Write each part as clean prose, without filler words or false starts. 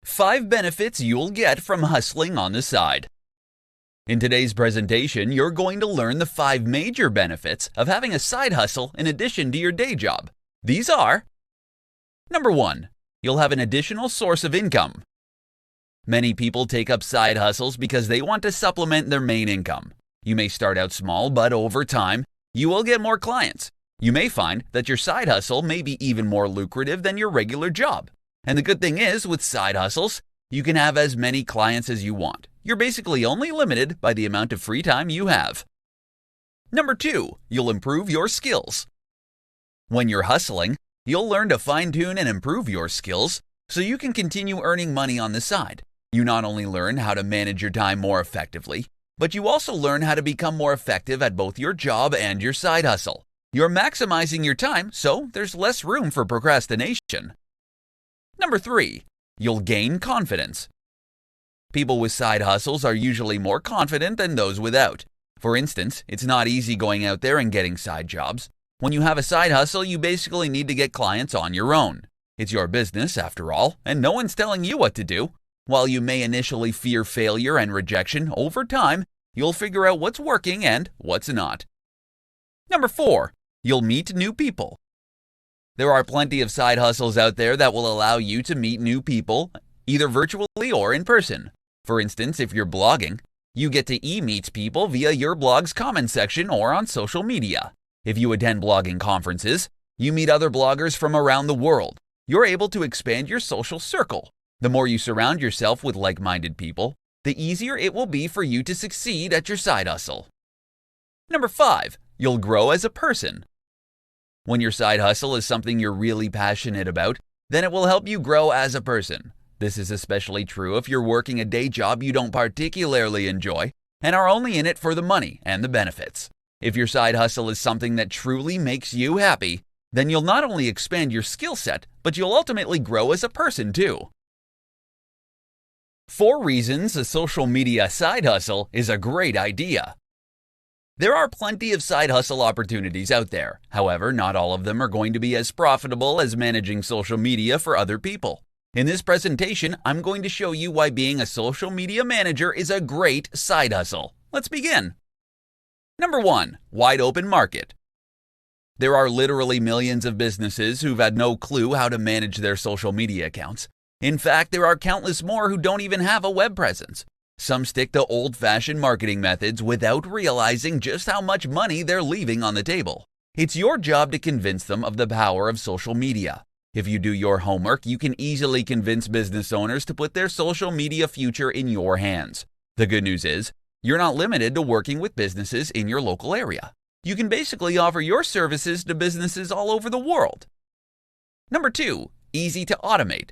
5 benefits you'll get from hustling on the side. In today's presentation, you're going to learn the 5 major benefits of having a side hustle in addition to your day job. These are: Number 1. You'll have an additional source of income. Many people take up side hustles because they want to supplement their main income. You may start out small, but over time, you will get more clients. You may find that your side hustle may be even more lucrative than your regular job. And the good thing is, with side hustles, you can have as many clients as you want. You're basically only limited by the amount of free time you have. Number 2, you'll improve your skills. When you're hustling, you'll learn to fine-tune and improve your skills so you can continue earning money on the side. You not only learn how to manage your time more effectively, but you also learn how to become more effective at both your job and your side hustle. You're maximizing your time, so there's less room for procrastination. Number 3, you'll gain confidence. People with side hustles are usually more confident than those without. For instance, it's not easy going out there and getting side jobs. When you have a side hustle, you basically need to get clients on your own. It's your business, after all, and no one's telling you what to do. While you may initially fear failure and rejection, over time, you'll figure out what's working and what's not. Number 4, you'll meet new people. There are plenty of side hustles out there that will allow you to meet new people, either virtually or in person. For instance, if you're blogging, you get to meet people via your blog's comment section or on social media. If you attend blogging conferences, you meet other bloggers from around the world. You're able to expand your social circle. The more you surround yourself with like-minded people, the easier it will be for you to succeed at your side hustle. Number 5, you'll grow as a person. When your side hustle is something you're really passionate about, then it will help you grow as a person. This is especially true if you're working a day job you don't particularly enjoy and are only in it for the money and the benefits. If your side hustle is something that truly makes you happy, then you'll not only expand your skill set, but you'll ultimately grow as a person too. 4 reasons a social media side hustle is a great idea. There are plenty of side hustle opportunities out there. However, not all of them are going to be as profitable as managing social media for other people. In this presentation, I'm going to show you why being a social media manager is a great side hustle. Let's begin. Number 1, wide open market. There are literally millions of businesses who've had no clue how to manage their social media accounts. In fact, there are countless more who don't even have a web presence. Some stick to old-fashioned marketing methods without realizing just how much money they're leaving on the table. It's your job to convince them of the power of social media. If you do your homework, you can easily convince business owners to put their social media future in your hands. The good news is, you're not limited to working with businesses in your local area. You can basically offer your services to businesses all over the world. Number 2, easy to automate.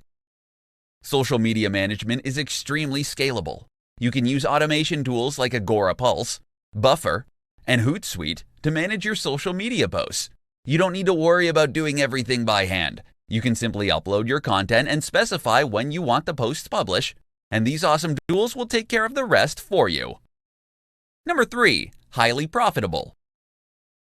Social media management is extremely scalable. You can use automation tools like Agorapulse, Buffer, and Hootsuite to manage your social media posts. You don't need to worry about doing everything by hand. You can simply upload your content and specify when you want the posts published, and these awesome tools will take care of the rest for you. Number 3, highly profitable.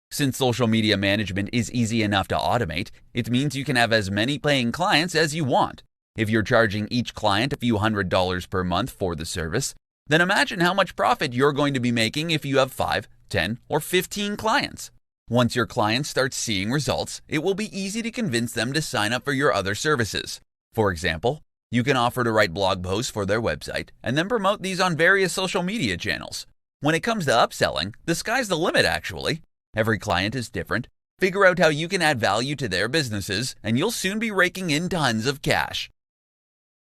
Since social media management is easy enough to automate, it means you can have as many paying clients as you want. If you're charging each client a few $100s per month for the service, then imagine how much profit you're going to be making if you have 5, 10, or 15 clients. Once your clients start seeing results, it will be easy to convince them to sign up for your other services. For example, you can offer to write blog posts for their website and then promote these on various social media channels. When it comes to upselling, the sky's the limit actually. Every client is different. Figure out how you can add value to their businesses and you'll soon be raking in tons of cash.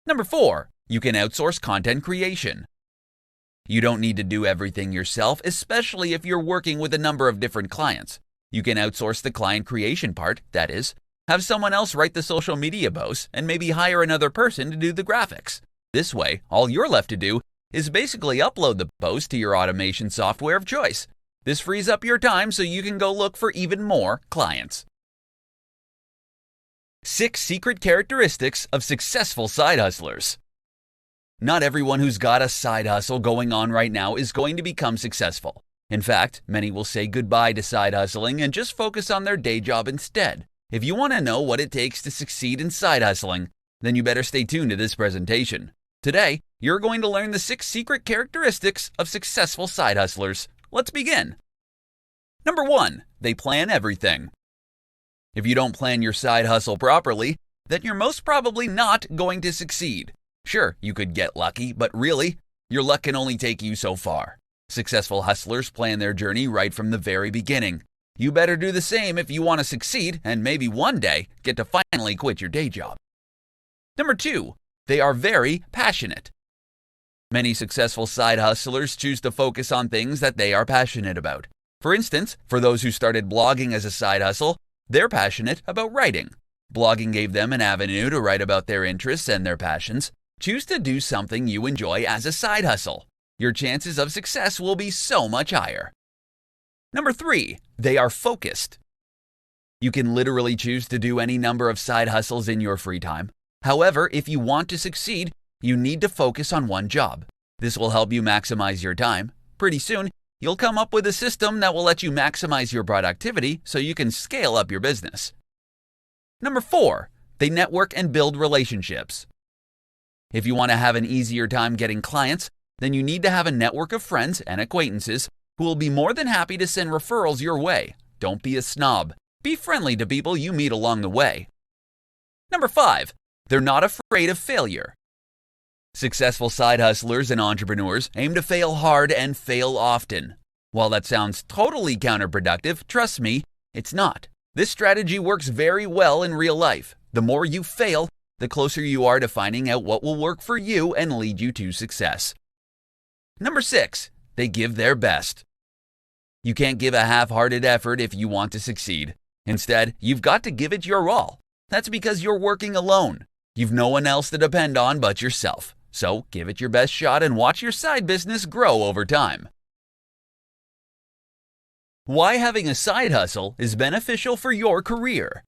Number 4, you can outsource content creation. You don't need to do everything yourself, especially if you're working with a number of different clients. You can outsource the client creation part, that is, have someone else write the social media posts and maybe hire another person to do the graphics. This way, all you're left to do is basically upload the post to your automation software of choice. This frees up your time so you can go look for even more clients. 6 secret characteristics of successful side hustlers. Not everyone who's got a side hustle going on right now is going to become successful. In fact, many will say goodbye to side hustling and just focus on their day job instead. If you want to know what it takes to succeed in side hustling, Then you better stay tuned to this presentation. Today, you're going to learn the 6 secret characteristics of successful side hustlers. Let's begin. Number 1, they plan everything. If you don't plan your side hustle properly, then you're most probably not going to succeed. Sure, you could get lucky, but really, your luck can only take you so far. Successful hustlers plan their journey right from the very beginning. You better do the same if you want to succeed and maybe one day get to finally quit your day job. Number 2, they are very passionate. Many successful side hustlers choose to focus on things that they are passionate about. For instance, for those who started blogging as a side hustle, they're passionate about writing. Blogging gave them an avenue to write about their interests and their passions. Choose to do something you enjoy as a side hustle. Your chances of success will be so much higher. Number 3, they are focused. You can literally choose to do any number of side hustles in your free time. However, if you want to succeed, you need to focus on one job. This will help you maximize your time. Pretty soon, you'll come up with a system that will let you maximize your productivity so you can scale up your business. Number 4, they network and build relationships. If you want to have an easier time getting clients, then you need to have a network of friends and acquaintances who will be more than happy to send referrals your way. Don't be a snob. Be friendly to people you meet along the way. Number 5, they're not afraid of failure. Successful side hustlers and entrepreneurs aim to fail hard and fail often. While that sounds totally counterproductive, trust me, it's not. This strategy works very well in real life. The more you fail, the closer you are to finding out what will work for you and lead you to success. Number 6, they give their best. You can't give a half-hearted effort if you want to succeed. Instead, you've got to give it your all. That's because you're working alone. You've no one else to depend on but yourself. So give it your best shot and watch your side business grow over time. Why having a side hustle is beneficial for your career.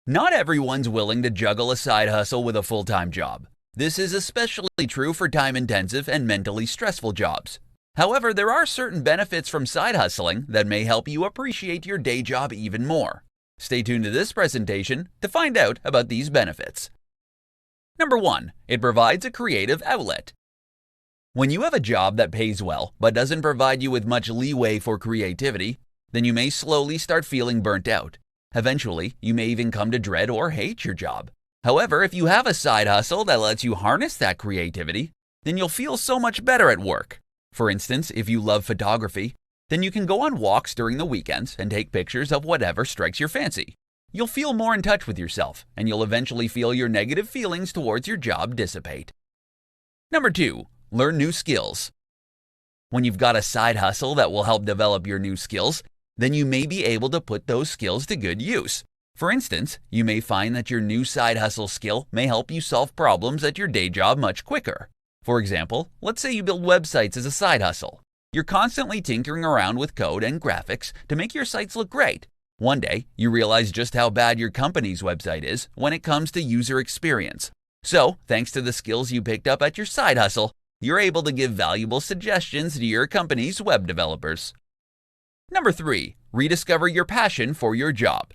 Not everyone's willing to juggle a side hustle with a full-time job. This is especially true for time-intensive and mentally stressful jobs. However, there are certain benefits from side hustling that may help you appreciate your day job even more. Stay tuned to this presentation to find out about these benefits. Number 1, it provides a creative outlet. When you have a job that pays well but doesn't provide you with much leeway for creativity, then you may slowly start feeling burnt out. Eventually, you may even come to dread or hate your job. However, if you have a side hustle that lets you harness that creativity, then you'll feel so much better at work. For instance, if you love photography, then you can go on walks during the weekends and take pictures of whatever strikes your fancy. You'll feel more in touch with yourself, and you'll eventually feel your negative feelings towards your job dissipate. Number 2, learn new skills. When you've got a side hustle that will help develop your new skills, then you may be able to put those skills to good use. For instance, you may find that your new side hustle skill may help you solve problems at your day job much quicker. For example, let's say you build websites as a side hustle. You're constantly tinkering around with code and graphics to make your sites look great. One day, you realize just how bad your company's website is when it comes to user experience. So, thanks to the skills you picked up at your side hustle, you're able to give valuable suggestions to your company's web developers. Number 3, rediscover your passion for your job.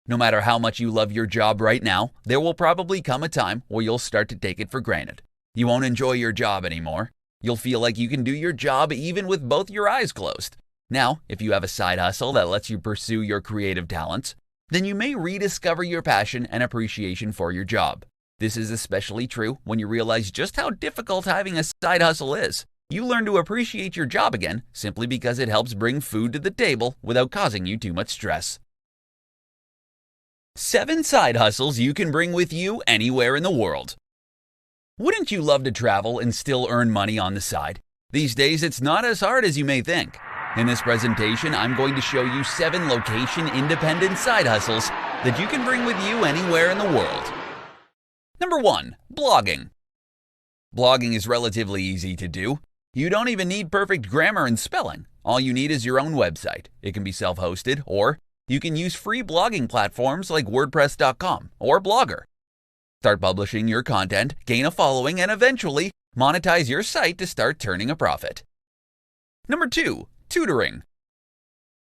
No matter how much you love your job right now, there will probably come a time where you'll start to take it for granted. You won't enjoy your job anymore. You'll feel like you can do your job even with both your eyes closed. Now, if you have a side hustle that lets you pursue your creative talents, then you may rediscover your passion and appreciation for your job. This is especially true when you realize just how difficult having a side hustle is. You learn to appreciate your job again simply because it helps bring food to the table without causing you too much stress. 7 side hustles you can bring with you anywhere in the world. Wouldn't you love to travel and still earn money on the side? These days, it's not as hard as you may think. In this presentation, I'm going to show you 7 location-independent side hustles that you can bring with you anywhere in the world. Number 1, blogging. Blogging is relatively easy to do. You don't even need perfect grammar and spelling. All you need is your own website. It can be self-hosted, or you can use free blogging platforms like WordPress.com or Blogger. Start publishing your content, gain a following, and eventually monetize your site to start turning a profit. Number 2, tutoring.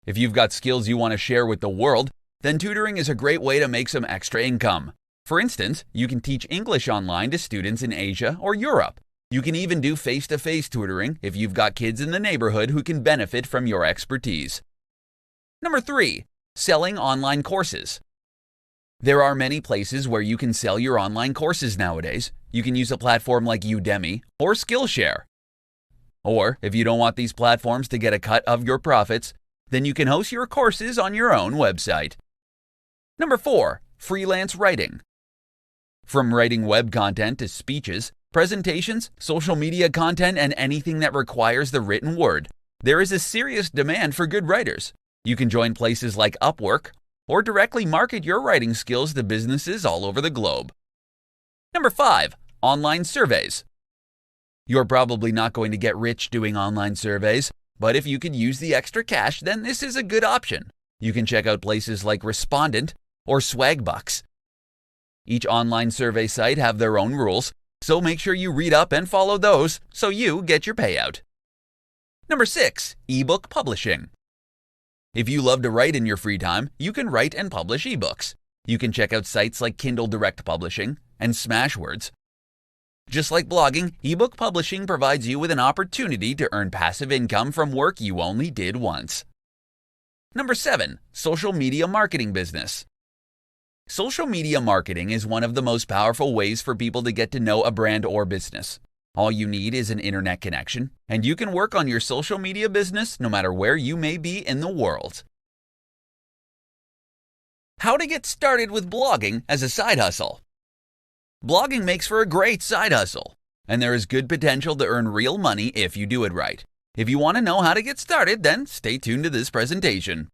If you've got skills you want to share with the world, then tutoring is a great way to make some extra income. For instance, you can teach English online to students in Asia or Europe. You can even do face-to-face tutoring if you've got kids in the neighborhood who can benefit from your expertise. Number 3. Selling online courses. There are many places where you can sell your online courses nowadays. You can use a platform like Udemy or Skillshare. Or, if you don't want these platforms to get a cut of your profits, then you can host your courses on your own website. Number 4. Freelance writing. From writing web content to speeches, presentations, social media content, and anything that requires the written word, there is a serious demand for good writers. You can join places like Upwork or directly market your writing skills to businesses all over the globe. Number 5. Online surveys. You're probably not going to get rich doing online surveys, but if you could use the extra cash, then this is a good option. You can check out places like Respondent or Swagbucks. Each online survey site have their own rules, so make sure you read up and follow those so you get your payout. Number 6. Ebook publishing. If you love to write in your free time, you can write and publish ebooks. You can check out sites like Kindle Direct Publishing and Smashwords. Just like blogging, ebook publishing provides you with an opportunity to earn passive income from work you only did once. Number 7. Social media marketing business. Social media marketing is one of the most powerful ways for people to get to know a brand or business. All you need is an internet connection, and you can work on your social media business no matter where you may be in the world. How to get started with blogging as a side hustle. Blogging makes for a great side hustle, and there is good potential to earn real money if you do it right. If you want to know how to get started, then stay tuned to this presentation.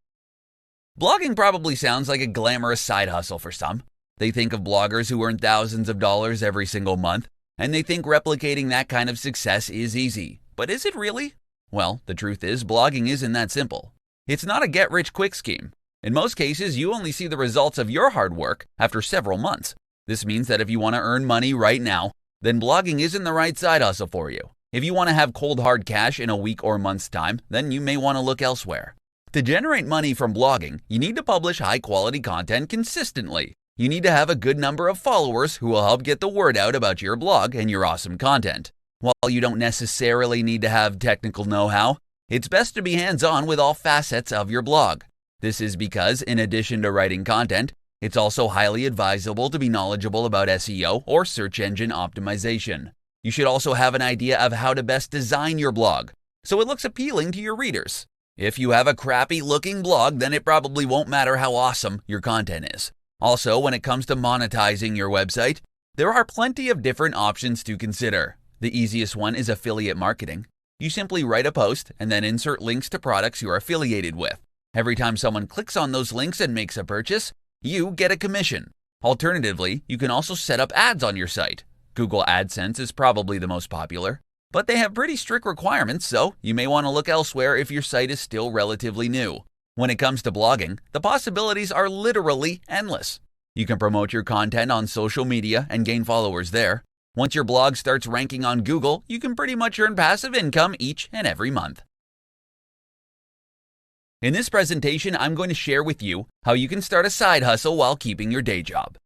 Blogging probably sounds like a glamorous side hustle for some. They think of bloggers who earn thousands of dollars every single month, and they think replicating that kind of success is easy. But is it really? Well, the truth is, blogging isn't that simple. It's not a get-rich-quick scheme. In most cases, you only see the results of your hard work after several months. This means that if you want to earn money right now, then blogging isn't the right side hustle for you. If you want to have cold hard cash in a week or month's time, then you may want to look elsewhere. To generate money from blogging, you need to publish high-quality content consistently. You need to have a good number of followers who will help get the word out about your blog and your awesome content. While you don't necessarily need to have technical know-how, it's best to be hands-on with all facets of your blog. This is because, in addition to writing content, it's also highly advisable to be knowledgeable about SEO or search engine optimization. You should also have an idea of how to best design your blog so it looks appealing to your readers. If you have a crappy-looking blog, then it probably won't matter how awesome your content is. Also, when it comes to monetizing your website, there are plenty of different options to consider. The easiest one is affiliate marketing. You simply write a post and then insert links to products you are affiliated with. Every time someone clicks on those links and makes a purchase, you get a commission. Alternatively, you can also set up ads on your site. Google AdSense is probably the most popular, but they have pretty strict requirements, so you may want to look elsewhere if your site is still relatively new. When it comes to blogging, the possibilities are literally endless. You can promote your content on social media and gain followers there. Once your blog starts ranking on Google, you can pretty much earn passive income each and every month. In this presentation, I'm going to share with you how you can start a side hustle while keeping your day job.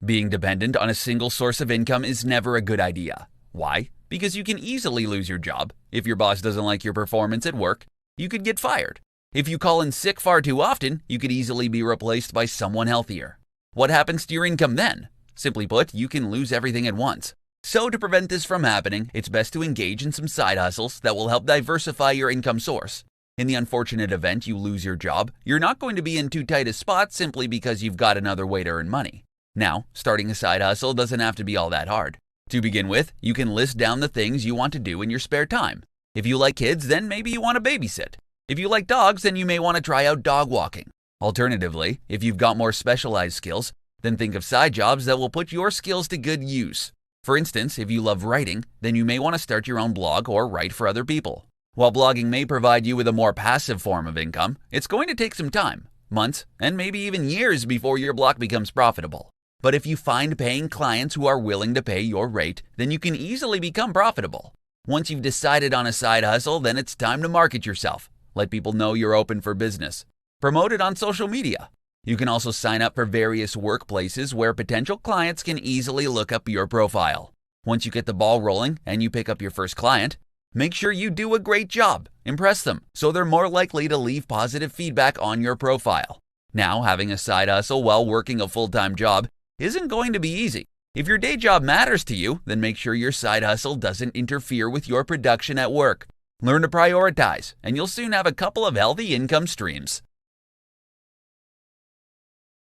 Being dependent on a single source of income is never a good idea. Why? Because you can easily lose your job. If your boss doesn't like your performance at work, you could get fired. If you call in sick far too often, you could easily be replaced by someone healthier. What happens to your income then? Simply put, you can lose everything at once. So to prevent this from happening, it's best to engage in some side hustles that will help diversify your income source. In the unfortunate event you lose your job, you're not going to be in too tight a spot simply because you've got another way to earn money. Now, starting a side hustle doesn't have to be all that hard. To begin with, you can list down the things you want to do in your spare time. If you like kids, then maybe you want to babysit. If you like dogs, then you may want to try out dog walking. Alternatively, if you've got more specialized skills, then think of side jobs that will put your skills to good use. For instance, if you love writing, then you may want to start your own blog or write for other people. While blogging may provide you with a more passive form of income, it's going to take some time, months, and maybe even years before your blog becomes profitable. But if you find paying clients who are willing to pay your rate, then you can easily become profitable. Once you've decided on a side hustle, then it's time to market yourself. Let people know you're open for business. Promote it on social media. You can also sign up for various workplaces where potential clients can easily look up your profile. Once you get the ball rolling and you pick up your first client, make sure you do a great job. Impress them so they're more likely to leave positive feedback on your profile. Now, having a side hustle while working a full-time job isn't going to be easy. If your day job matters to you, then make sure your side hustle doesn't interfere with your production at work. Learn to prioritize, and you'll soon have a couple of healthy income streams.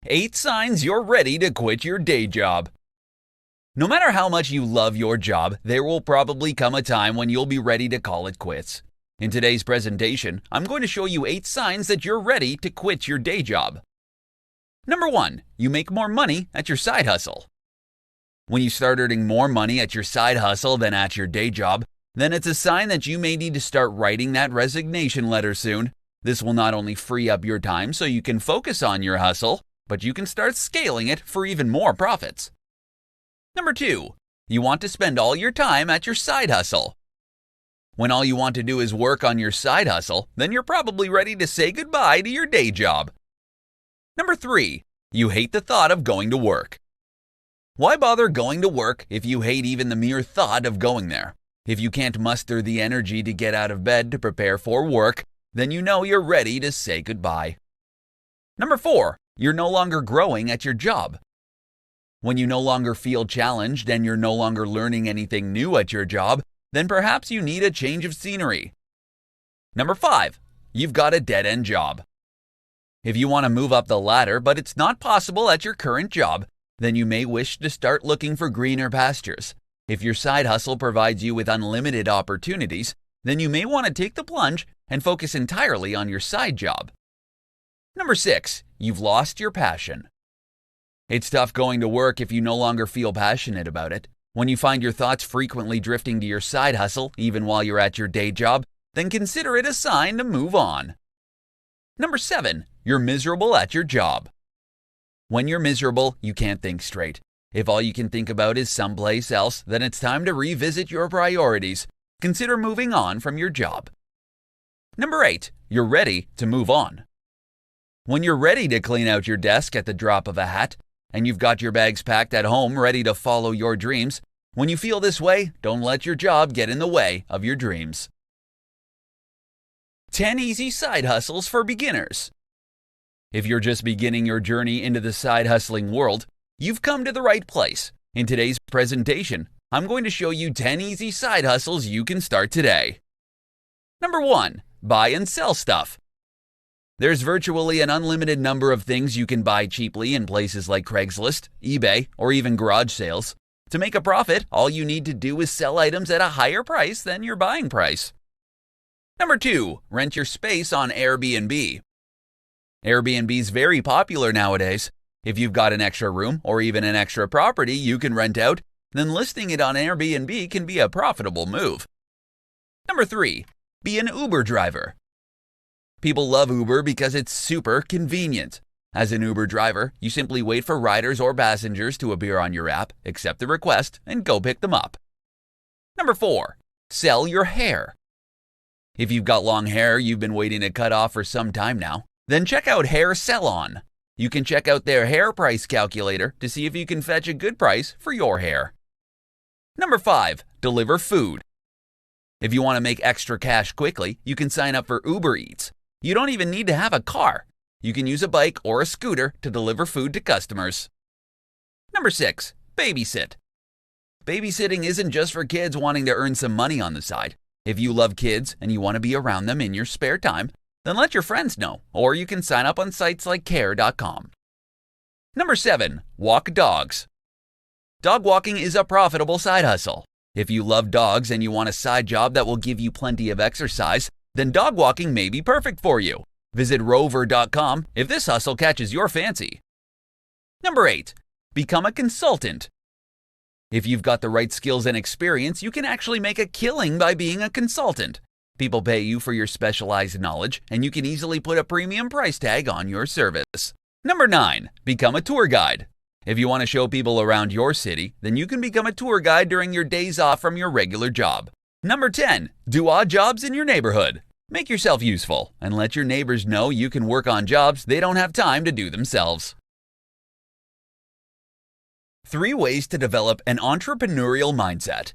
8 signs you're ready to quit your day job. No matter how much you love your job, there will probably come a time when you'll be ready to call it quits. In today's presentation, I'm going to show you 8 signs that you're ready to quit your day job. Number 1, you make more money at your side hustle. When you start earning more money at your side hustle than at your day job, then it's a sign that you may need to start writing that resignation letter soon. This will not only free up your time so you can focus on your hustle, but you can start scaling it for even more profits. Number 2, you want to spend all your time at your side hustle. When all you want to do is work on your side hustle, then you're probably ready to say goodbye to your day job. Number 3, you hate the thought of going to work. Why bother going to work if you hate even the mere thought of going there? If you can't muster the energy to get out of bed to prepare for work, then you know you're ready to say goodbye. Number 4, you're no longer growing at your job. When you no longer feel challenged and you're no longer learning anything new at your job, then perhaps you need a change of scenery. Number 5, you've got a dead-end job. If you want to move up the ladder but it's not possible at your current job, then you may wish to start looking for greener pastures. If your side hustle provides you with unlimited opportunities, then you may want to take the plunge and focus entirely on your side job. Number 6, you've lost your passion. It's tough going to work if you no longer feel passionate about it. When you find your thoughts frequently drifting to your side hustle, even while you're at your day job, then consider it a sign to move on. Number 7, you're miserable at your job. When you're miserable, you can't think straight. If all you can think about is someplace else, then it's time to revisit your priorities. Consider moving on from your job. Number 8, you're ready to move on. When you're ready to clean out your desk at the drop of a hat, and you've got your bags packed at home ready to follow your dreams, when you feel this way, don't let your job get in the way of your dreams. 10 easy side hustles for beginners. If you're just beginning your journey into the side hustling world, you've come to the right place. In today's presentation, I'm going to show you 10 easy side hustles you can start today. Number 1, buy and sell stuff. There's virtually an unlimited number of things you can buy cheaply in places like Craigslist, eBay, or even garage sales. To make a profit, all you need to do is sell items at a higher price than your buying price. Number 2, rent your space on Airbnb. Airbnb is very popular nowadays. If you've got an extra room or even an extra property you can rent out, then listing it on Airbnb can be a profitable move. Number 3, be an Uber driver. People love Uber because it's super convenient. As an Uber driver, you simply wait for riders or passengers to appear on your app, accept the request, and go pick them up. Number 4, sell your hair. If you've got long hair you've been waiting to cut off for some time now, then check out Hair Salon. You can check out their hair price calculator to see if you can fetch a good price for your hair. Number 5, deliver food. If you want to make extra cash quickly, you can sign up for Uber Eats. You don't even need to have a car. You can use a bike or a scooter to deliver food to customers. Number 6, babysit. Babysitting isn't just for kids wanting to earn some money on the side. If you love kids and you want to be around them in your spare time, then let your friends know, or you can sign up on sites like care.com. Number 7, walk dogs. Dog walking is a profitable side hustle. If you love dogs and you want a side job that will give you plenty of exercise, then dog walking may be perfect for you. Visit rover.com if this hustle catches your fancy. Number 8, become a consultant. If you've got the right skills and experience, you can actually make a killing by being a consultant. People pay you for your specialized knowledge, and you can easily put a premium price tag on your service. Number 9, become a tour guide. If you want to show people around your city, then you can become a tour guide during your days off from your regular job. Number 10, do odd jobs in your neighborhood. Make yourself useful and let your neighbors know you can work on jobs they don't have time to do themselves. 3 ways to develop an entrepreneurial mindset.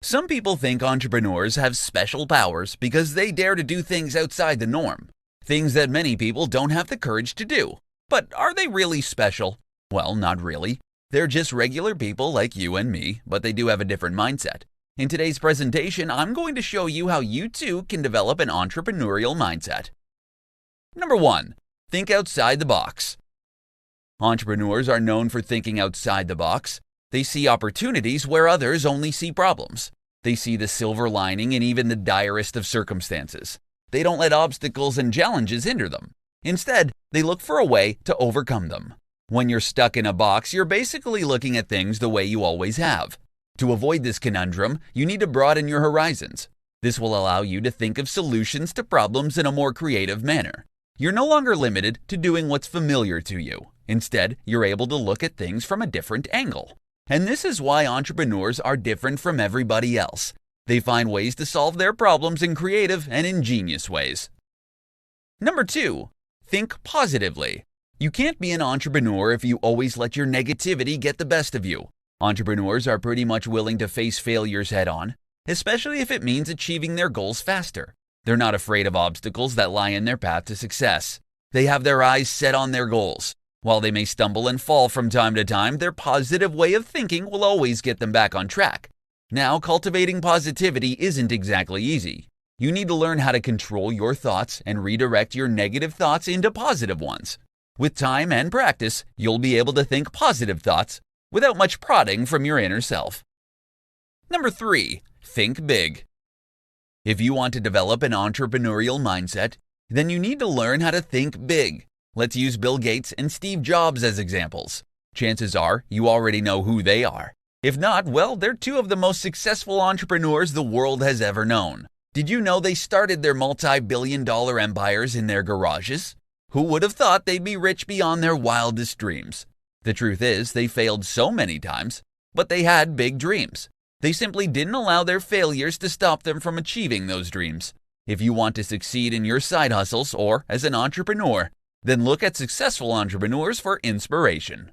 Some people think entrepreneurs have special powers because they dare to do things outside the norm, things that many people don't have the courage to do. But are they really special? Well, not really. They're just regular people like you and me, but they do have a different mindset. In today's presentation, I'm going to show you how you too can develop an entrepreneurial mindset. Number 1. Think outside the box. Entrepreneurs are known for thinking outside the box. They see opportunities where others only see problems. They see the silver lining in even the direst of circumstances. They don't let obstacles and challenges hinder them. Instead, they look for a way to overcome them. When you're stuck in a box, you're basically looking at things the way you always have. To avoid this conundrum, you need to broaden your horizons. This will allow you to think of solutions to problems in a more creative manner. You're no longer limited to doing what's familiar to you. Instead, you're able to look at things from a different angle. And this is why entrepreneurs are different from everybody else. They find ways to solve their problems in creative and ingenious ways. Number 2. Think positively. You can't be an entrepreneur if you always let your negativity get the best of you. Entrepreneurs are pretty much willing to face failures head-on, especially if it means achieving their goals faster. They're not afraid of obstacles that lie in their path to success. They have their eyes set on their goals. While they may stumble and fall from time to time, their positive way of thinking will always get them back on track. Now, cultivating positivity isn't exactly easy. You need to learn how to control your thoughts and redirect your negative thoughts into positive ones. With time and practice, you'll be able to think positive thoughts without much prodding from your inner self. Number 3. Think big. If you want to develop an entrepreneurial mindset, then you need to learn how to think big. Let's use Bill Gates and Steve Jobs as examples. Chances are you already know who they are. If not, well, they're 2 of the most successful entrepreneurs the world has ever known. Did you know they started their multi-billion-dollar empires in their garages? Who would have thought they'd be rich beyond their wildest dreams? The truth is, they failed so many times, but they had big dreams. They simply didn't allow their failures to stop them from achieving those dreams. If you want to succeed in your side hustles or as an entrepreneur, then look at successful entrepreneurs for inspiration.